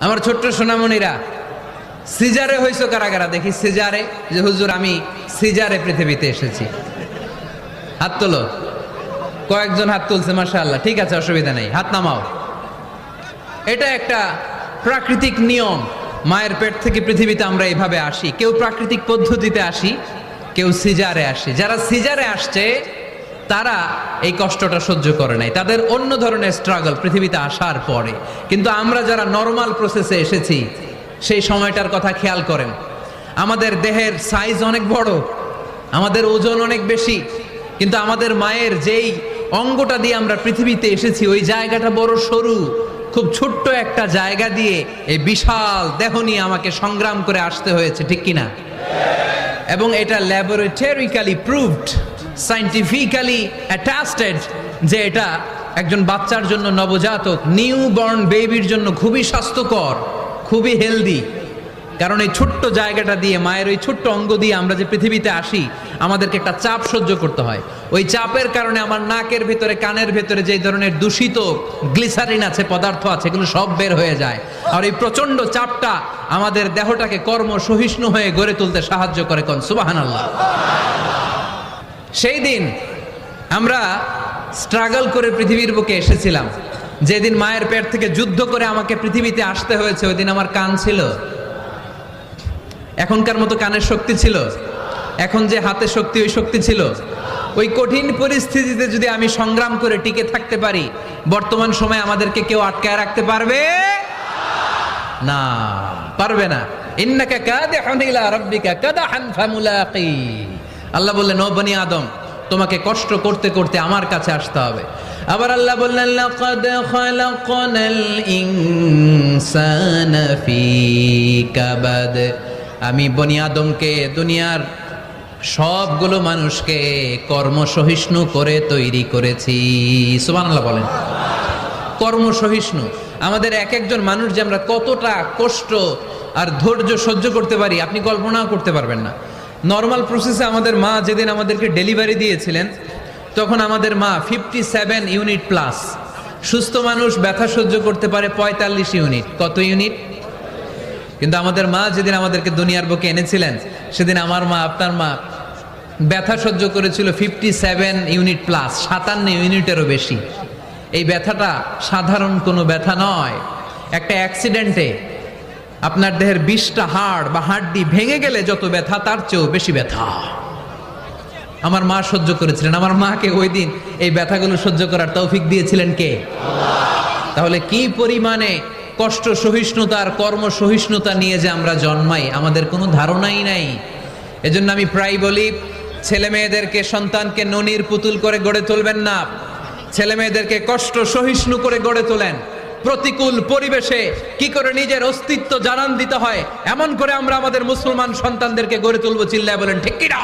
আমার ছোট্ট সোনামণিরা, সিজারে হইছো কারা কারা দেখি? সিজারে, যে হুজুর আমি সিজারে পৃথিবীতে এসেছি, হাত তোলো। কয়েকজন হাত তুলছে, মাশাআল্লাহ, ঠিক আছে, অসুবিধা নেই, হাত নামাও। এটা একটা প্রাকৃতিক নিয়ম। মায়ের পেট থেকে পৃথিবীতে আমরা এইভাবে আসি। কেউ প্রাকৃতিক পদ্ধতিতে আসি, কেউ সিজারে আসে। যারা সিজারে আসছে তারা এই কষ্টটা সহ্য করে নাই, তাদের অন্য ধরনের স্ট্রাগল পৃথিবীতে আসার পরে। কিন্তু আমরা যারা নর্মাল প্রসেসে এসেছি সেই সময়টার কথা খেয়াল করেন। আমাদের দেহের সাইজ অনেক বড়, আমাদের ওজন অনেক বেশি, কিন্তু আমাদের মায়ের যেই অঙ্গটা দিয়ে আমরা পৃথিবীতে এসেছি ওই জায়গাটা বড় সরু। খুব ছোট্ট একটা জায়গা দিয়ে এই বিশাল দেহ নিয়ে আমাকে সংগ্রাম করে আসতে হয়েছে, ঠিক কিনা? এবং এটা ল্যাবরেটরিক্যালি প্রুভড, সায়েন্টিফিক্যালি অ্যাটাস্টেড যে এটা একজন বাচ্চার জন্য, নবজাতক নিউ বর্ন বেবির জন্য খুবই স্বাস্থ্যকর, খুবই হেলদি। কারণ এই ছোট্ট জায়গাটা দিয়ে, মায়ের ওই ছোট্ট অঙ্গ দিয়ে আমরা যে পৃথিবীতে আসি, আমাদেরকে একটা চাপ সহ্য করতে হয়। ওই চাপের কারণে আমার নাকের ভেতরে, কানের ভেতরে যে ধরনের দূষিত গ্লিসারিন আছে, পদার্থ আছে, এগুলো সব বের হয়ে যায়। আর এই প্রচন্ড চাপটা আমাদের দেহটাকে কর্ম সহিষ্ণু হয়ে গড়ে তুলতে সাহায্য করে। কোন সুবহানাল্লাহ। সেই দিন আমরা স্ট্রাগল করে পৃথিবীর বুকে এসেছিলাম। যেদিন মায়ের পেট থেকে যুদ্ধ করে আমাকে পৃথিবীতে আসতে হয়েছে, ওই দিন আমার কান ছিল? এখনকার মতো কানের শক্তি ছিল? এখন যে হাতে শক্তি, ওই শক্তি ছিল? ওই কঠিন পরিস্থিতিতে যদি আমি সংগ্রাম করে টিকে থাকতে পারি, বর্তমান সময়ে আমাদেরকে কেউ আটকায় রাখতে পারবে না, পারবে না। ইন্নাকা কাদিহুন ইলা রাব্বিকা কাদাহান ফামুলাকি। আল্লাহ বললেন, ও বনি আদম, তোমাকে কষ্ট করতে করতে আমার কাছে আসতে হবে। আবার আল্লাহ বললেন, লাকাদ খালাকনাল ইনসানা ফি কাবাদ। আমি বনি আদমকে, দুনিয়ার সবগুলো মানুষকে কর্মসহিষ্ণু করে তৈরি করেছি। সুবহানাল্লাহ বলেন। কর্মসহিষ্ণু। আমাদের এক একজন মানুষ যে আমরা কতটা কষ্ট আর ধৈর্য সহ্য করতে পারি আপনি কল্পনাও করতে পারবেন না। নর্মাল প্রসেসে আমাদের মা যেদিন আমাদেরকে ডেলিভারি দিয়েছিলেন, তখন আমাদের মা 57 ইউনিট প্লাস। সুস্থ মানুষ ব্যথা সহ্য করতে পারে 45 ইউনিট। কত ইউনিট? কিন্তু আমাদের মা যেদিন আমাদেরকে দুনিয়ার বুকে এনেছিলেন, সেদিন আমার মা, আপনার মা ব্যথা সহ্য করেছিল 57 ইউনিট প্লাস, 57 ইউনিটেরও বেশি। এই ব্যথাটা সাধারণ কোনো ব্যথা নয়। একটা অ্যাক্সিডেন্টে আপনার দেহের 20টা হাড় বা হাড্ডি ভেঙে গেলে যত ব্যথা, তার চেয়েও বেশি ব্যথা আমার মা সহ্য করেছিলেন। আমার মাকে ওই দিন এই ব্যথাগুলো সহ্য করার তৌফিক দিয়েছিলেন কে? তাহলে কি পরিমাণে কষ্ট সহিষ্ণুতা আর কর্ম সহিষ্ণুতা নিয়ে যে আমরা জন্মাই, আমাদের কোনো ধারণাই নাই। এজন্য আমি প্রায় বলি, ছেলে মেয়েদেরকে, সন্তানকে ননির পুতুল করে গড়ে তুলবেন না। ছেলে মেয়েদেরকে কষ্ট সহিষ্ণু করে গড়ে তোলেন। প্রতিকূল পরিবেশে কি করে নিজের অস্তিত্ব জানান দিতে হয়, এমন করে আমরা আমাদের মুসলমান সন্তানদেরকে গড়ে তুলবো। চিল্লায় বলেন ঠিক কি না?